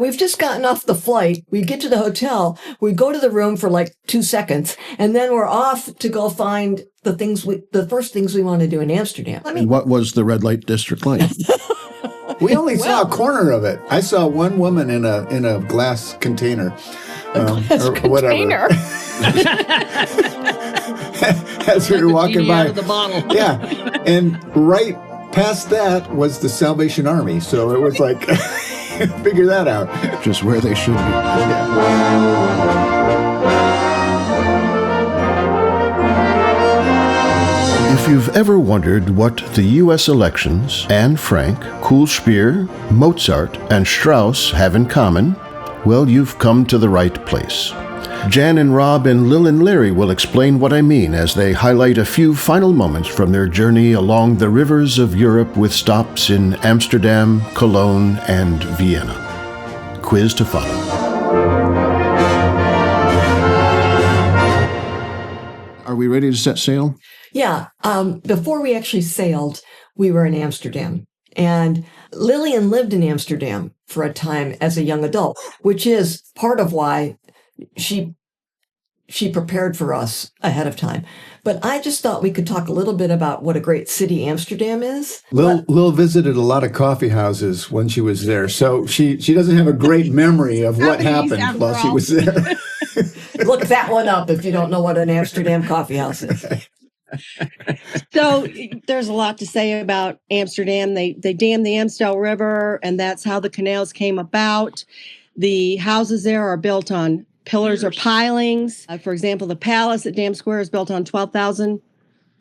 We've just gotten off the flight. We get to the hotel. We go to the room for like 2 seconds, and then we're off to go find the first things we want to do in Amsterdam. And what was the red light district like? We only saw a corner of it. I saw one woman in a glass container. Whatever. As we were walking by. Out of the bottle. Yeah. And right past that was the Salvation Army. So it was like... Figure that out. Just where they should be. Yeah. If you've ever wondered what the U.S. elections, Anne Frank, Kölsch Beer, Mozart, and Strauss have in common, well, you've come to the right place. Jan and Rob and Lil and Larry will explain what I mean as they highlight a few final moments from their journey along the rivers of Europe with stops in Amsterdam, Cologne, and Vienna. Quiz to follow. Are we ready to set sail? Yeah. Before we actually sailed, we were in Amsterdam. And Lillian lived in Amsterdam for a time as a young adult, which is part of why she prepared for us ahead of time. But I just thought we could talk a little bit about what a great city Amsterdam is. Lil visited a lot of coffee houses when she was there, so she doesn't have a great memory of what happened while she was there. Look that one up if you don't know what an Amsterdam coffee house is. So there's a lot to say about Amsterdam. They dammed the Amstel River, and that's how the canals came about. The houses there are built on pillars or pilings. For example, the palace at Dam Square is built on 12,000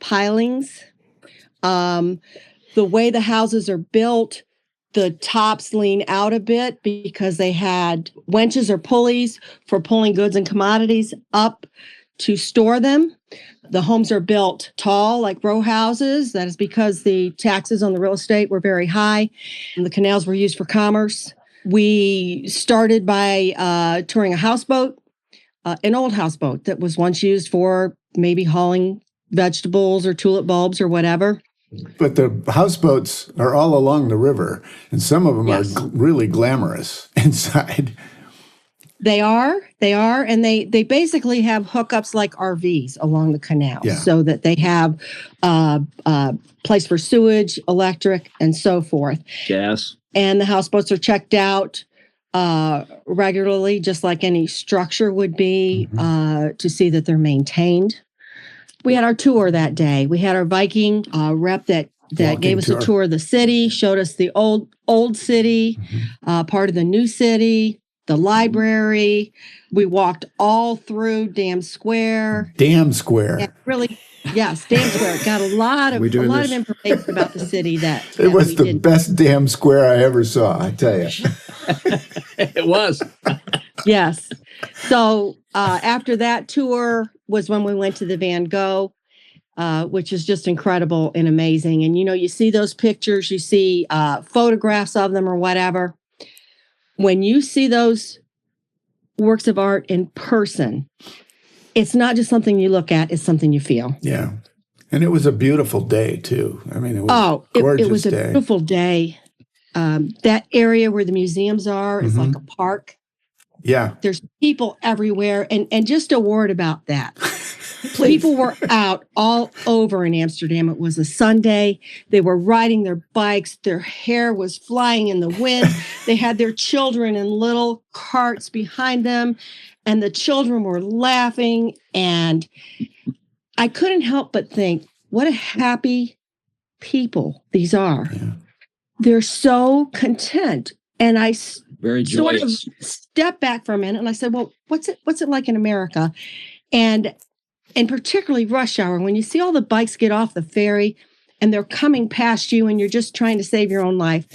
pilings. The way the houses are built, the tops lean out a bit because they had wenches or pulleys for pulling goods and commodities up to store them. The homes are built tall, like row houses. That is because the taxes on the real estate were very high, and the canals were used for commerce. We started by touring a houseboat, an old houseboat that was once used for maybe hauling vegetables or tulip bulbs or whatever. But the houseboats are all along the river, and some of them are really glamorous inside. They are, and they basically have hookups like RVs along the canal, so that they have place for sewage, electric, and so forth. Gas. And the houseboats are checked out regularly, just like any structure would be, to see that they're maintained. We had our tour that day. We had our Viking rep that gave us a tour of the city, showed us the old city, part of the new city, the library. We walked all through Dam Square. Dam Square. And really, yes, Dam Square. Got a lot of information about the city it was the best Dam Square I ever saw, I tell you. It was. Yes. So after that tour was when we went to the Van Gogh, which is just incredible and amazing. And, you see those pictures, you see photographs of them or whatever. When you see those works of art in person, it's not just something you look at, it's something you feel. Yeah. And it was a beautiful day, too. I mean, it was a gorgeous day. It was a beautiful day. That area where the museums are is like a park. Yeah. There's people everywhere. And just a word about that. People were out all over in Amsterdam. It was a Sunday. They were riding their bikes. Their hair was flying in the wind. They had their children in little carts behind them, and the children were laughing. And I couldn't help but think, what a happy people these are. Yeah. They're so content. And I very sort of joyous. stepped back for a minute, and I said, well, what's it like in America? And particularly rush hour, when you see all the bikes get off the ferry and they're coming past you and you're just trying to save your own life.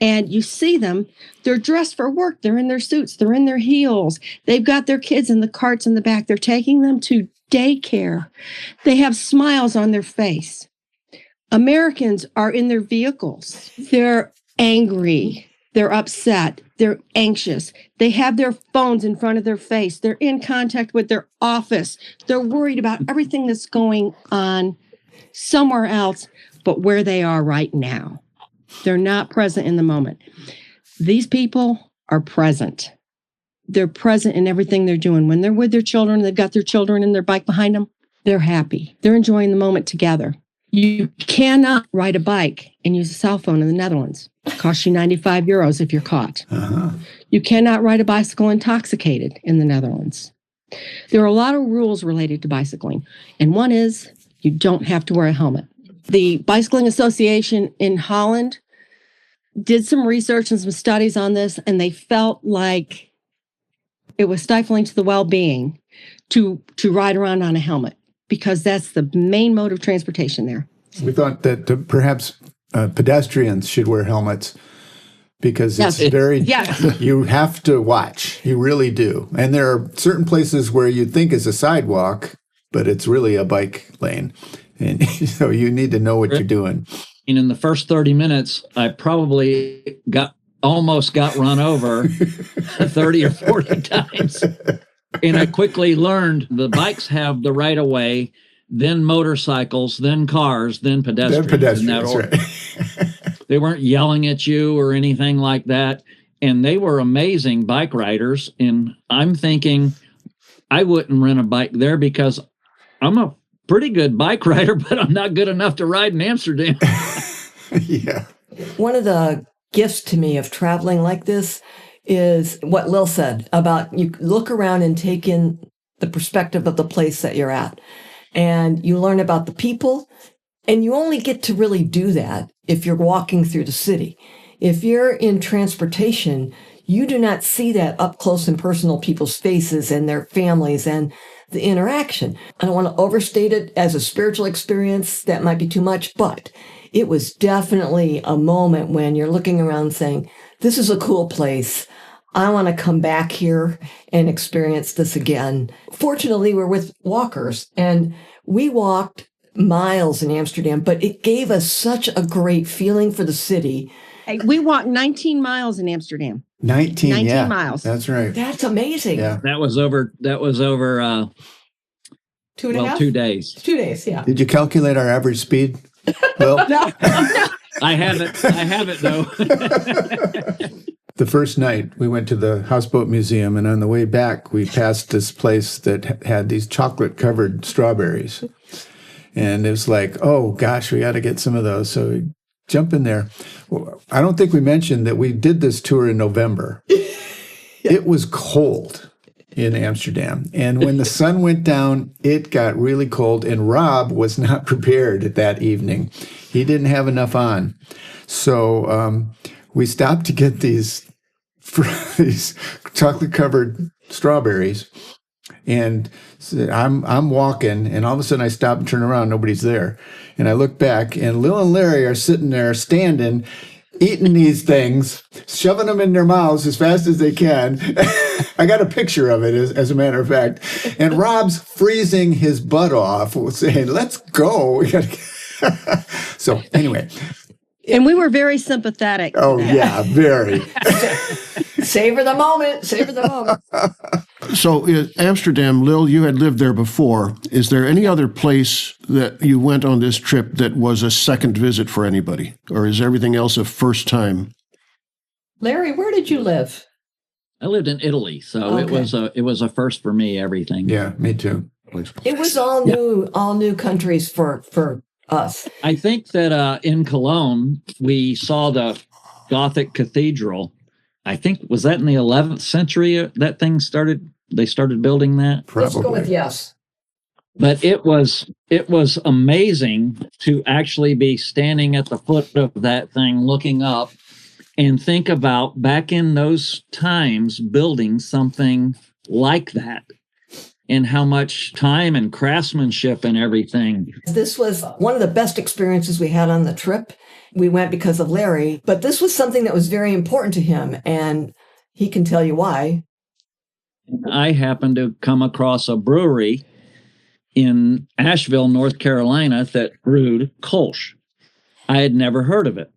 And you see them, they're dressed for work. They're in their suits. They're in their heels. They've got their kids in the carts in the back. They're taking them to daycare. They have smiles on their face. Americans are in their vehicles. They're angry. They're upset. They're anxious. They have their phones in front of their face. They're in contact with their office. They're worried about everything that's going on somewhere else but where they are right now. They're not present in the moment. These people are present. They're present in everything they're doing. When they're with their children, they've got their children and their bike behind them, they're happy. They're enjoying the moment together. You cannot ride a bike and use a cell phone in the Netherlands. It costs you 95 euros if you're caught. You cannot ride a bicycle intoxicated in the Netherlands. There are a lot of rules related to bicycling, and one is you don't have to wear a helmet. The Bicycling Association in Holland did some research and some studies on this, and they felt like it was stifling to the well-being to ride around on a helmet, because that's the main mode of transportation there. We thought that perhaps pedestrians should wear helmets because it's you have to watch. You really do. And there are certain places where you'd think is a sidewalk, but it's really a bike lane. And so you need to know what you're doing. And in the first 30 minutes, I probably almost got run over 30 or 40 times. And I quickly learned the bikes have the right of way, then motorcycles, then cars, then pedestrians. In that order. Right. They weren't yelling at you or anything like that. And they were amazing bike riders. And I'm thinking I wouldn't rent a bike there because I'm a pretty good bike rider, but I'm not good enough to ride in Amsterdam. Yeah. One of the gifts to me of traveling like this is what Lil said about you look around and take in the perspective of the place that you're at. And you learn about the people, and you only get to really do that if you're walking through the city. If you're in transportation, you do not see that up close and personal, people's faces and their families and the interaction. I don't want to overstate it as a spiritual experience. That might be too much, but it was definitely a moment when you're looking around saying, this is a cool place. I want to come back here and experience this again. Fortunately, we're with walkers, and we walked miles in Amsterdam, but it gave us such a great feeling for the city. We walked 19 miles in Amsterdam. 19 miles. That's right. That's amazing. Yeah. That was over 2.5 2 days. 2 days, yeah. Did you calculate our average speed? Well, No. I have it though. The first night we went to the Houseboat Museum, and on the way back we passed this place that had these chocolate-covered strawberries. And it was like, oh gosh, we got to get some of those. So we jump in there. I don't think we mentioned that we did this tour in November. It was cold in Amsterdam. And when the sun went down, it got really cold. And Rob was not prepared that evening. He didn't have enough on. So we stopped to get these chocolate-covered strawberries. And I'm walking, and all of a sudden I stop and turn around. Nobody's there. And I look back, and Lil and Larry are sitting there standing, eating these things, shoving them in their mouths as fast as they can. I got a picture of it, as a matter of fact. And Rob's freezing his butt off, saying, let's go. So anyway. And we were very sympathetic. Oh, yeah, very. Savor the moment. Savor the moment. So, Amsterdam, Lil, you had lived there before. Is there any other place that you went on this trip that was a second visit for anybody? Or is everything else a first time? Larry, where did you live? I lived in Italy, so Okay. it was a first for me. Everything. Yeah, me too. It was all new countries for us. I think that in Cologne we saw the Gothic cathedral. I think was that in the 11th century that thing started. They started building that. Probably. Let's go with yes. But it was amazing to actually be standing at the foot of that thing, looking up, and think about back in those times building something like that, and how much time and craftsmanship and everything. This was one of the best experiences we had on the trip. We went because of Larry, but this was something that was very important to him, and he can tell you why. I happened to come across a brewery in Asheville, North Carolina that brewed Kölsch. I had never heard of it.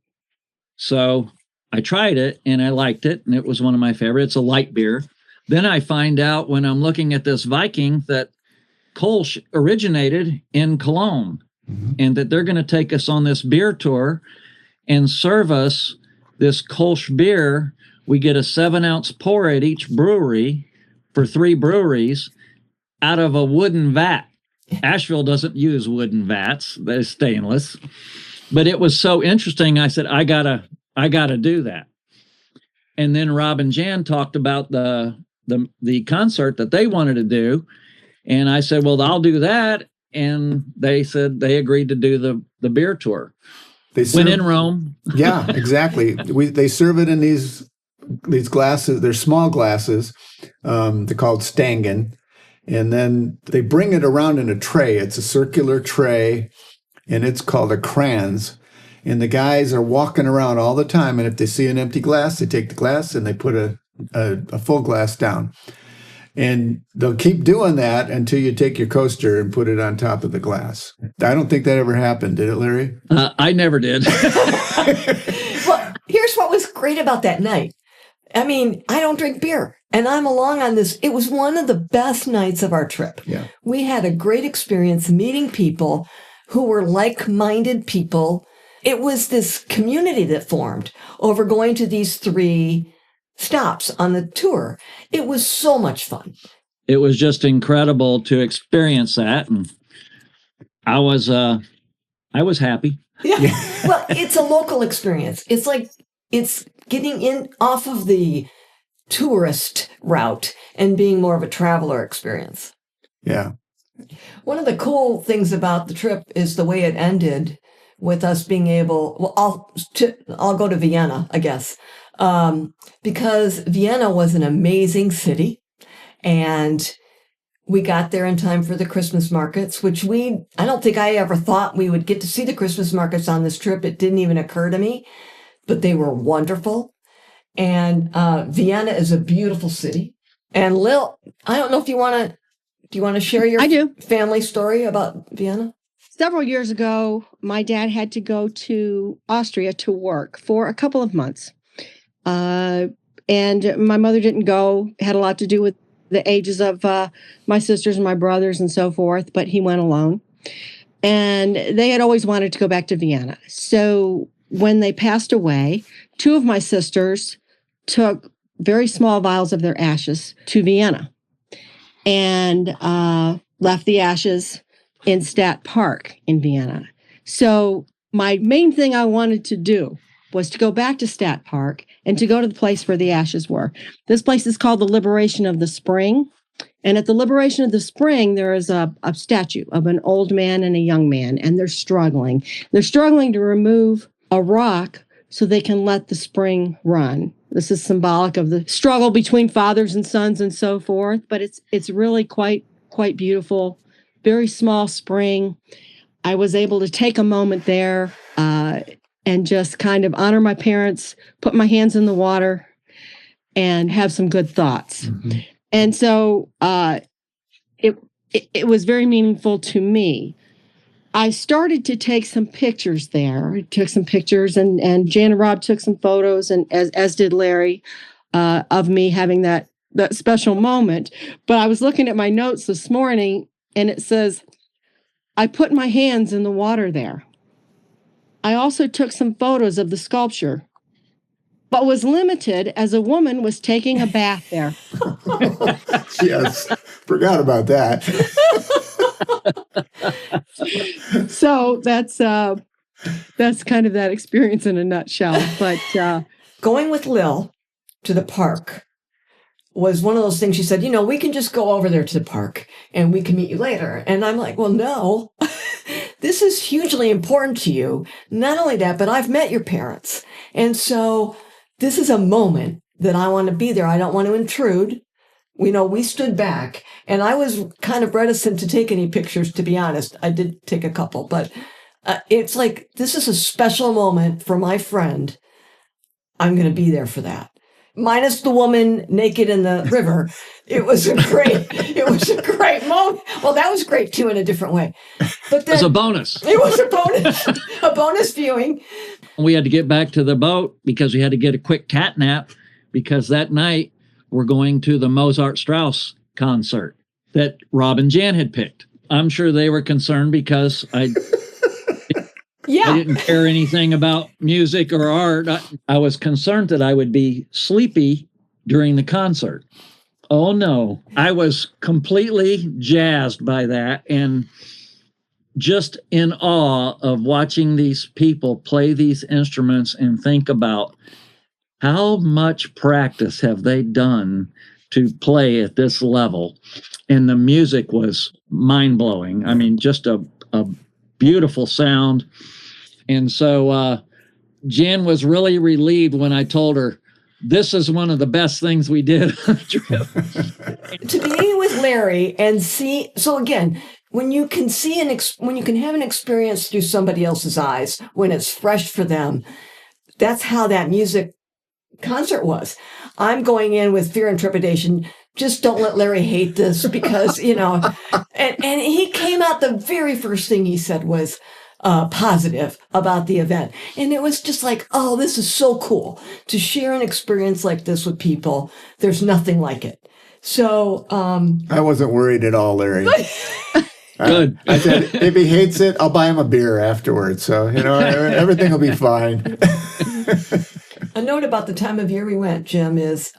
So I tried it and I liked it, and it was one of my favorites. It's a light beer. Then I find out when I'm looking at this Viking that Kölsch originated in Cologne, and that they're going to take us on this beer tour and serve us this Kölsch beer. We get a 7-ounce pour at each brewery for 3 breweries out of a wooden vat. Asheville doesn't use wooden vats; they're stainless. But it was so interesting. I said, I gotta do that. And then Rob and Jan talked about the concert that they wanted to do, and I said, well, I'll do that. And they said they agreed to do the beer tour. When in Rome. Yeah, exactly. They serve it in these glasses. They're small glasses. They're called Stangen. And then they bring it around in a tray. It's a circular tray, and it's called a kranz. And the guys are walking around all the time. And if they see an empty glass, they take the glass and they put a full glass down. And they'll keep doing that until you take your coaster and put it on top of the glass. I don't think that ever happened, did it, Larry? I never did. Well, here's what was great about that night. I mean, I don't drink beer, and I'm along on this. It was one of the best nights of our trip. Yeah. We had a great experience meeting people who were like-minded people. It was this community that formed over going to these 3 stops on the tour. It was so much fun. It was just incredible to experience that, and I was happy. Yeah. Well, it's a local experience. It's like it's getting in off of the tourist route and being more of a traveler experience. Yeah. One of the cool things about the trip is the way it ended with us being able, well, I'll go to Vienna, I guess, because Vienna was an amazing city, and we got there in time for the Christmas markets, which I don't think I ever thought we would get to see the Christmas markets on this trip. It didn't even occur to me, but they were wonderful. And Vienna is a beautiful city. And Lil, I don't know if do you want to share your family story about Vienna? Several years ago, my dad had to go to Austria to work for a couple of months. And my mother didn't go. It had a lot to do with the ages of my sisters and my brothers and so forth, but he went alone. And they had always wanted to go back to Vienna. So when they passed away, 2 of my sisters took very small vials of their ashes to Vienna and left the ashes in Stadt Park in Vienna. So my main thing I wanted to do was to go back to Stadt Park and to go to the place where the ashes were. This place is called the Liberation of the Spring. And at the Liberation of the Spring, there is a statue of an old man and a young man, and they're struggling. They're struggling to remove a rock so they can let the spring run. This is symbolic of the struggle between fathers and sons and so forth, but it's really quite beautiful. Very small spring. I was able to take a moment there and just kind of honor my parents, put my hands in the water, and have some good thoughts. Mm-hmm. And so it was very meaningful to me. I started to take some pictures there. I took some pictures, and Jan and Rob took some photos, and as did Larry, of me having that special moment. But I was looking at my notes this morning, and it says, I put my hands in the water there. I also took some photos of the sculpture, but was limited as a woman was taking a bath there. Yes, forgot about that. So that's kind of that experience in a nutshell. But going with Lil to the park was one of those things. She said, we can just go over there to the park and we can meet you later. And I'm like, well, no, this is hugely important to you. Not only that, but I've met your parents. And so this is a moment that I want to be there. I don't want to intrude. We stood back, and I was kind of reticent to take any pictures, to be honest. I did take a couple, but it's like, this is a special moment for my friend. I'm going to be there for that. Minus the woman naked in the river. It was a great moment. Well, that was great too, in a different way. But then, it was a bonus. It was a bonus viewing. We had to get back to the boat because we had to get a quick cat nap, because that night we're going to the Mozart-Strauss concert that Rob and Jan had picked. I'm sure they were concerned because I didn't care anything about music or art. I was concerned that I would be sleepy during the concert. Oh, no. I was completely jazzed by that and just in awe of watching these people play these instruments and think about how much practice have they done to play at this level. And the music was mind-blowing. I mean, just a beautiful sound. And so Jan was really relieved when I told her, this is one of the best things we did on the trip. To be with Larry and see, so again, when you can see when you can have an experience through somebody else's eyes, when it's fresh for them, that's how that music concert was. I'm going in with fear and trepidation. Just don't let Larry hate this because, and he came out, the very first thing he said was positive about the event. And it was just like, oh, this is so cool to share an experience like this with people. There's nothing like it. So I wasn't worried at all, Larry. Good. I said, if he hates it, I'll buy him a beer afterwards. So, everything will be fine. A note about the time of year we went, Jim, is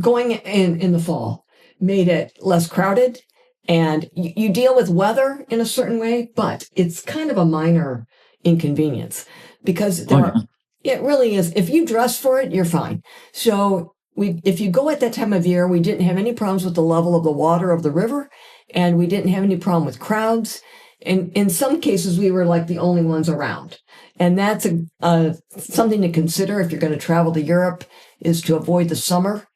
going in the fall made it less crowded. And you deal with weather in a certain way, but it's kind of a minor inconvenience because it really is. If you dress for it, you're fine. So if you go at that time of year, we didn't have any problems with the level of the water of the river, and we didn't have any problem with crowds. And in some cases, we were like the only ones around. And that's something to consider if you're going to travel to Europe, is to avoid the summer.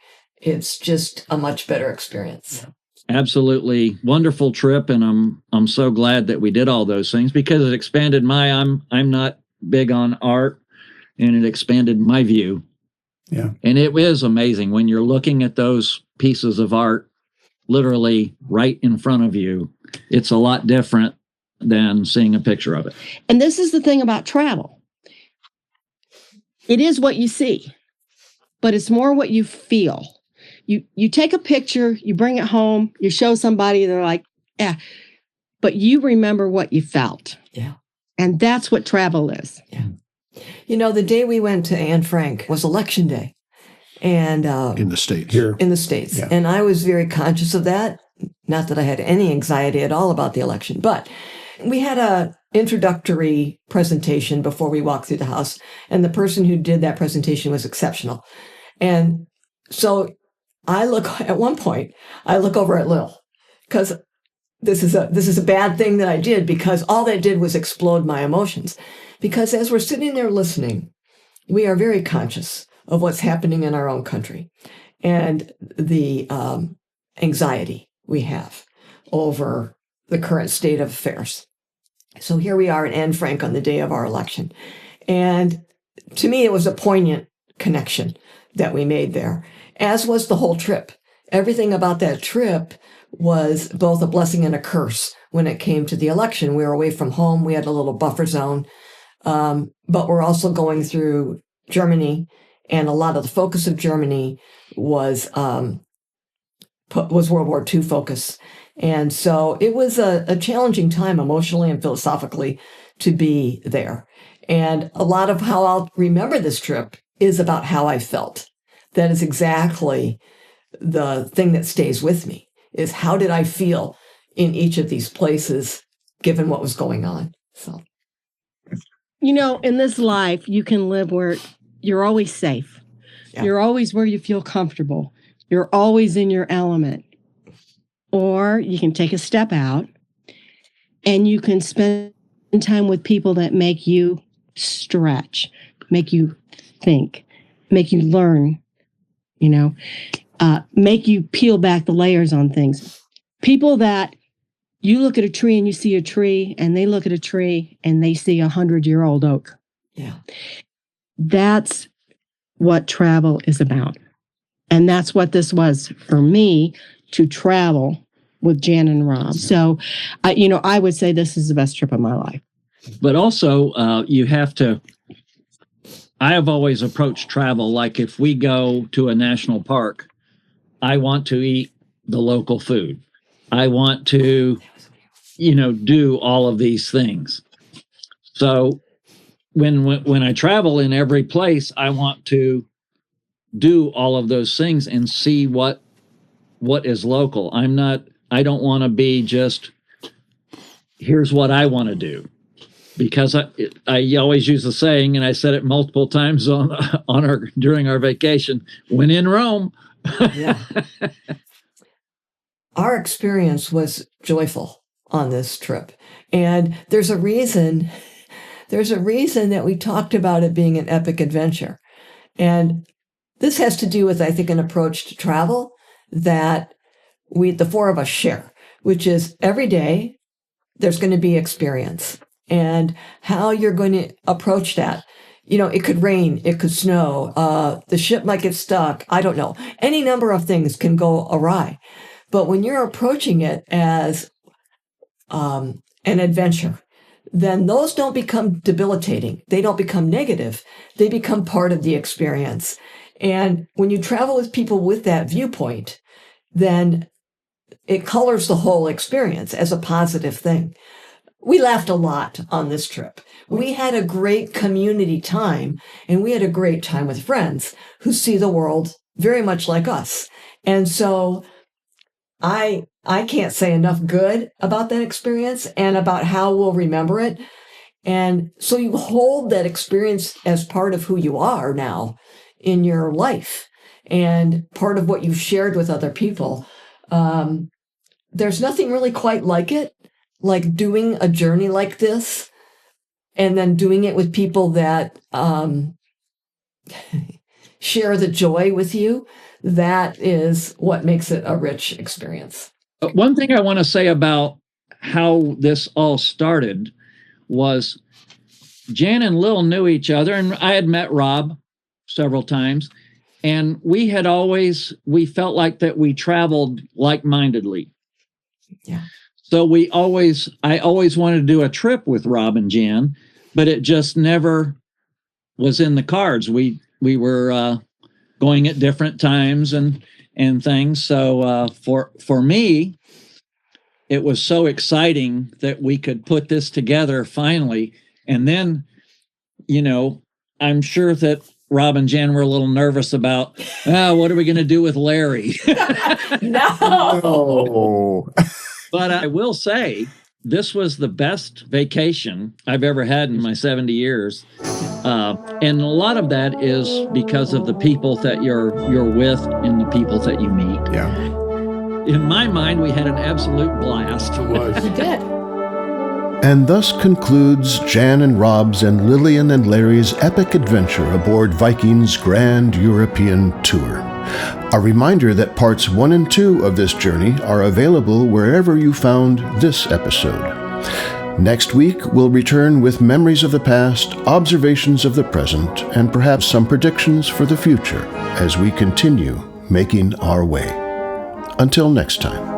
It's just a much better experience. Absolutely wonderful trip, and I'm so glad that we did all those things because it expanded I'm not big on art, and it expanded my view. Yeah. And it is amazing when you're looking at those pieces of art literally right in front of you. It's a lot different than seeing a picture of it. And this is the thing about travel. It is what you see, but it's more what you feel. You take a picture, you bring it home, you show somebody, they're like, yeah, but you remember what you felt. Yeah. And that's what travel is. Yeah. The day we went to Anne Frank was election day. And in the States. Here. In the States. Yeah. And I was very conscious of that. Not that I had any anxiety at all about the election, but we had a introductory presentation before we walked through the house. And the person who did that presentation was exceptional. And so at one point, I look over at Lil, because this is a bad thing that I did, because all that did was explode my emotions. Because as we're sitting there listening, we are very conscious of what's happening in our own country and the anxiety we have over the current state of affairs. So here we are in Anne Frank on the day of our election. And to me, it was a poignant connection that we made there, as was the whole trip. Everything about that trip was both a blessing and a curse when it came to the election. We were away from home. We had a little buffer zone, but we're also going through Germany, and a lot of the focus of Germany was World War II focus. And so it was a challenging time emotionally and philosophically to be there. And a lot of how I'll remember this trip is about how I felt. That is exactly the thing that stays with me, is how did I feel in each of these places, given what was going on. So, in this life, you can live where you're always safe. Yeah. You're always where you feel comfortable. You're always in your element. Or you can take a step out and you can spend time with people that make you stretch, make you think, make you learn, make you peel back the layers on things. People that you look at a tree and you see a tree, and they look at a tree and they see 100-year-old oak. Yeah. That's what travel is about. And that's what this was for me, to travel with Jan and Rob. So, I would say this is the best trip of my life. But also, you have to I have always approached travel like if we go to a national park, I want to eat the local food. I want to, do all of these things. So when I travel in every place, I want to do all of those things and see what is local. I don't want to be just, here's what I want to do. Because I always use the saying, and I said it multiple times during our vacation, when in Rome. Yeah. Our experience was joyful on this trip. And there's a reason that we talked about it being an epic adventure. And this has to do with, I think, an approach to travel that the four of us share, which is every day there's going to be experience. And how you're going to approach that. It could rain, it could snow, the ship might get stuck. I don't know. Any number of things can go awry. But when you're approaching it as an adventure, then those don't become debilitating. They don't become negative. They become part of the experience. And when you travel with people with that viewpoint, then it colors the whole experience as a positive thing. We laughed a lot on this trip. We had a great community time, and we had a great time with friends who see the world very much like us. And so I can't say enough good about that experience and about how we'll remember it. And so you hold that experience as part of who you are now in your life and part of what you've shared with other people. There's nothing really quite like it. Like doing a journey like this and then doing it with people that share the joy with you, that is what makes it a rich experience. One thing I want to say about how this all started was Jan and Lil knew each other, and I had met Rob several times, and we felt like that we traveled like-mindedly. Yeah. So I always wanted to do a trip with Rob and Jan, but it just never was in the cards. We were going at different times and things. So for me, it was so exciting that we could put this together finally. And then, I'm sure that Rob and Jan were a little nervous about, what are we going to do with Larry? No. But I will say, this was the best vacation I've ever had in my 70 years. And a lot of that is because of the people that you're with and the people that you meet. Yeah. In my mind, we had an absolute blast. It was. We did. And thus concludes Jan and Rob's and Lillian and Larry's epic adventure aboard Viking's Grand European Tour. A reminder that parts 1 and 2 of this journey are available wherever you found this episode. Next week, we'll return with memories of the past, observations of the present, and perhaps some predictions for the future as we continue making our way. Until next time.